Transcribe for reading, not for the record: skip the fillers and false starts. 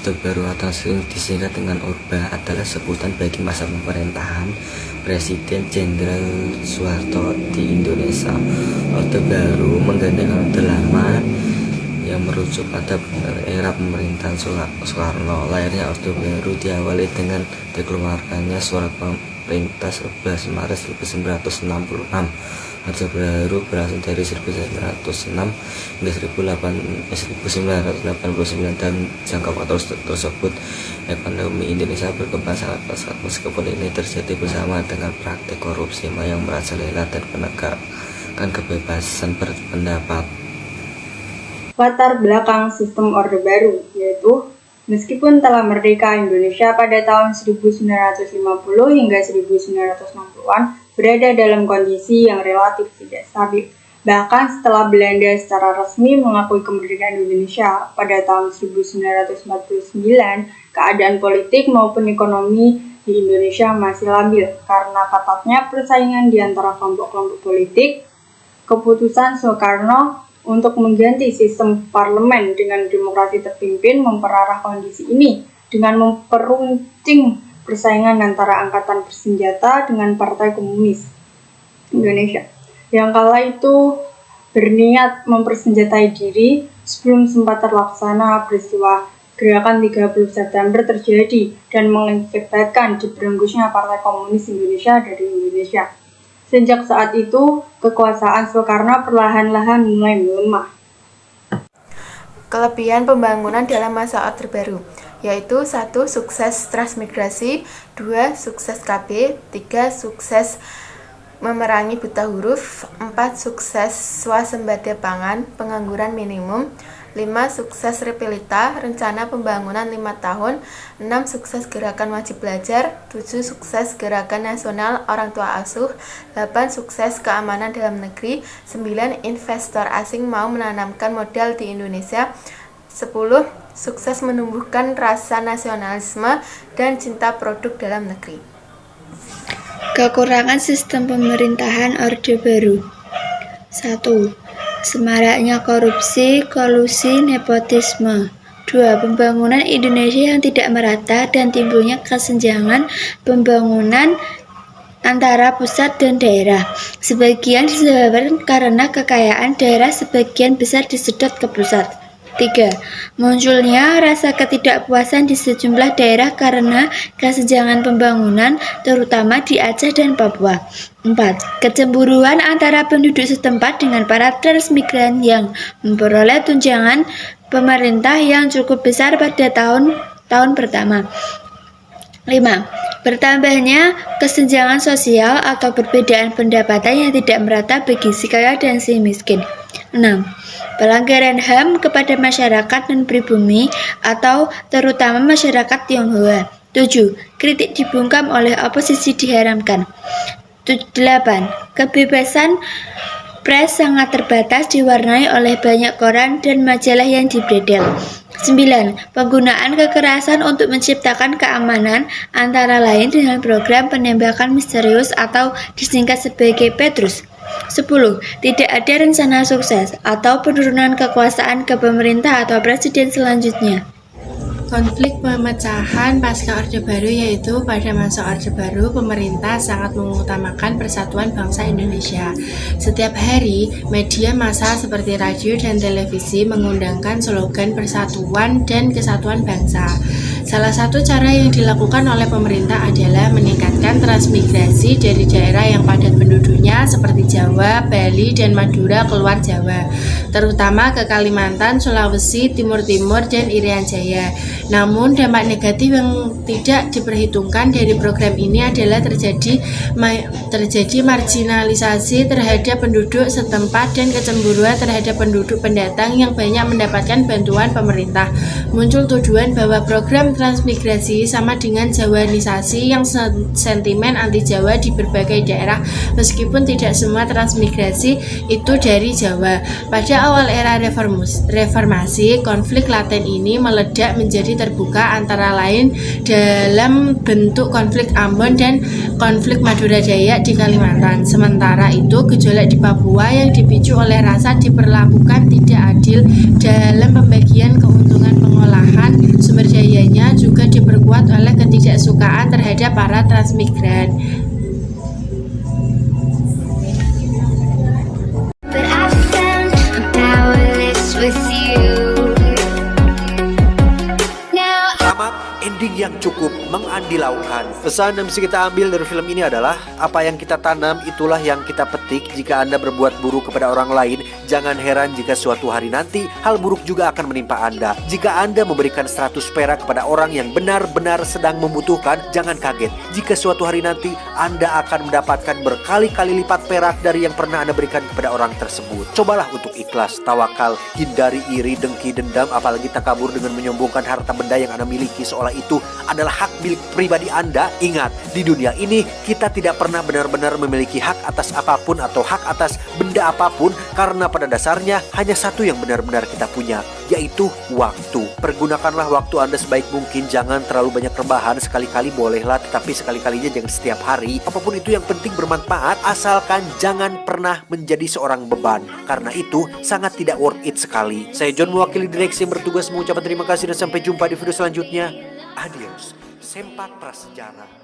Orde Baru atau sering disingkat dengan Orba adalah sebutan bagi masa pemerintahan Presiden Jenderal Soeharto di Indonesia. Orde Baru menggantikan Orde Lama yang merujuk pada era pemerintahan Soekarno. Lahirnya Orde Baru diawali dengan dikeluarkannya surat pemerintah 11 Maret 1966. Orde Baru berlangsung dari 1906 hingga 1989. Dalam jangka waktu tersebut, ekonomi Indonesia berkembang sangat pesat. Meskipun ini terjadi bersama dengan praktik korupsi yang merajalela dan penegakan kebebasan berpendapat. Latar belakang sistem Orde Baru, yaitu meskipun telah merdeka, Indonesia pada tahun 1950 hingga 1960-an berada dalam kondisi yang relatif tidak stabil. Bahkan setelah Belanda secara resmi mengakui kemerdekaan Indonesia pada tahun 1949, keadaan politik maupun ekonomi di Indonesia masih labil karena ketatnya persaingan di antara kelompok-kelompok politik. Keputusan Soekarno untuk mengganti sistem parlemen dengan demokrasi terpimpin memperarah kondisi ini dengan memperuncing persaingan antara angkatan bersenjata dengan Partai Komunis Indonesia yang kala itu berniat mempersenjatai diri sebelum sempat terlaksana peristiwa Gerakan 30 September terjadi dan mengakibatkan diberenggusnya Partai Komunis Indonesia dari Indonesia. Sejak saat itu, kekuasaan Soekarno perlahan-lahan mulai melemah. Kelebihan pembangunan dalam masa Orde Baru, yaitu 1. Sukses transmigrasi, 2. Sukses KB, 3. Sukses memerangi buta huruf, 4. Sukses swasembada pangan, pengangguran minimum, 5. Sukses Repelita, rencana pembangunan 5 tahun, 6. Sukses gerakan wajib belajar, 7. Sukses gerakan nasional orang tua asuh, 8. Sukses keamanan dalam negeri, 9. Investor asing mau menanamkan modal di Indonesia, 10. Sukses menumbuhkan rasa nasionalisme dan cinta produk dalam negeri. Kekurangan sistem pemerintahan Orde Baru. 1. Semaraknya korupsi, kolusi, nepotisme. 2. Pembangunan Indonesia yang tidak merata dan timbulnya kesenjangan pembangunan antara pusat dan daerah. Sebagian disebabkan karena kekayaan daerah sebagian besar disedot ke pusat. 3. Munculnya rasa ketidakpuasan di sejumlah daerah karena kesenjangan pembangunan, terutama di Aceh dan Papua. 4. Kecemburuan antara penduduk setempat dengan para transmigran yang memperoleh tunjangan pemerintah yang cukup besar pada tahun pertama. 5. Bertambahnya kesenjangan sosial atau perbedaan pendapatan yang tidak merata bagi si kaya dan si miskin. 6. Pelanggaran HAM kepada masyarakat dan pribumi atau terutama masyarakat Tionghoa. 7. Kritik dibungkam oleh oposisi diharamkan. 8. Kebebasan pers sangat terbatas diwarnai oleh banyak koran dan majalah yang dibredel. 9. Penggunaan kekerasan untuk menciptakan keamanan antara lain dengan program penembakan misterius atau disingkat sebagai Petrus. 10. Tidak ada rencana sukses atau penurunan kekuasaan ke pemerintah atau presiden selanjutnya. Konflik pemecahan pasca Orde Baru, yaitu pada masa Orde Baru pemerintah sangat mengutamakan persatuan bangsa Indonesia. Setiap hari, media massa seperti radio dan televisi mengundangkan slogan persatuan dan kesatuan bangsa. Salah satu cara yang dilakukan oleh pemerintah adalah meningkatkan transmigrasi dari daerah yang padat penduduknya seperti Jawa, Bali, dan Madura keluar Jawa, terutama ke Kalimantan, Sulawesi, Timur Timur, dan Irian Jaya. Namun dampak negatif yang tidak diperhitungkan dari program ini adalah terjadi marginalisasi terhadap penduduk setempat dan kecemburuan terhadap penduduk pendatang yang banyak mendapatkan bantuan pemerintah. Muncul tuduhan bahwa program transmigrasi sama dengan Jawanisasi yang sentimen anti Jawa di berbagai daerah, meskipun tidak semua transmigrasi itu dari Jawa. Pada awal era reformasi, konflik laten ini meledak menjadi terbuka, antara lain dalam bentuk konflik Ambon dan konflik Madura Dayak di Kalimantan. Sementara itu, gejolak di Papua yang dipicu oleh rasa diperlakukan tidak adil dalam pembagian keuntungan pengolahan sumber dayanya juga diperkuat oleh ketidaksukaan terhadap para transmigran. But I found I'm powerless with you. Now Tamat, ending yang cukup mengandilaukan. Pesan yang bisa kita ambil dari film ini adalah apa yang kita tanam itulah yang kita petik. Jika Anda berbuat buruk kepada orang lain, jangan heran jika suatu hari nanti hal buruk juga akan menimpa Anda. Jika Anda memberikan 100 perak kepada orang yang benar-benar sedang membutuhkan, jangan kaget jika suatu hari nanti Anda akan mendapatkan berkali-kali lipat perak dari yang pernah Anda berikan kepada orang tersebut. Cobalah untuk ikhlas, tawakal, hindari iri, dengki, dendam, apalagi takabur dengan menyombongkan harta benda yang Anda miliki seolah itu adalah hak milik pribadi Anda. Ingat, di dunia ini kita tidak pernah benar-benar memiliki hak atas apapun atau hak atas benda apapun, karena pada dasarnya hanya satu yang benar-benar kita punya, yaitu waktu. Pergunakanlah waktu Anda sebaik mungkin, jangan terlalu banyak rebahan, sekali-kali bolehlah, tetapi sekali-kalinya jangan setiap hari. Apapun itu yang penting bermanfaat, asalkan jangan pernah menjadi seorang beban, karena itu sangat tidak worth it sekali. Saya John, mewakili direksi yang bertugas, mengucapkan terima kasih dan sampai jumpa di video selanjutnya. Adios, sempak prasejarah.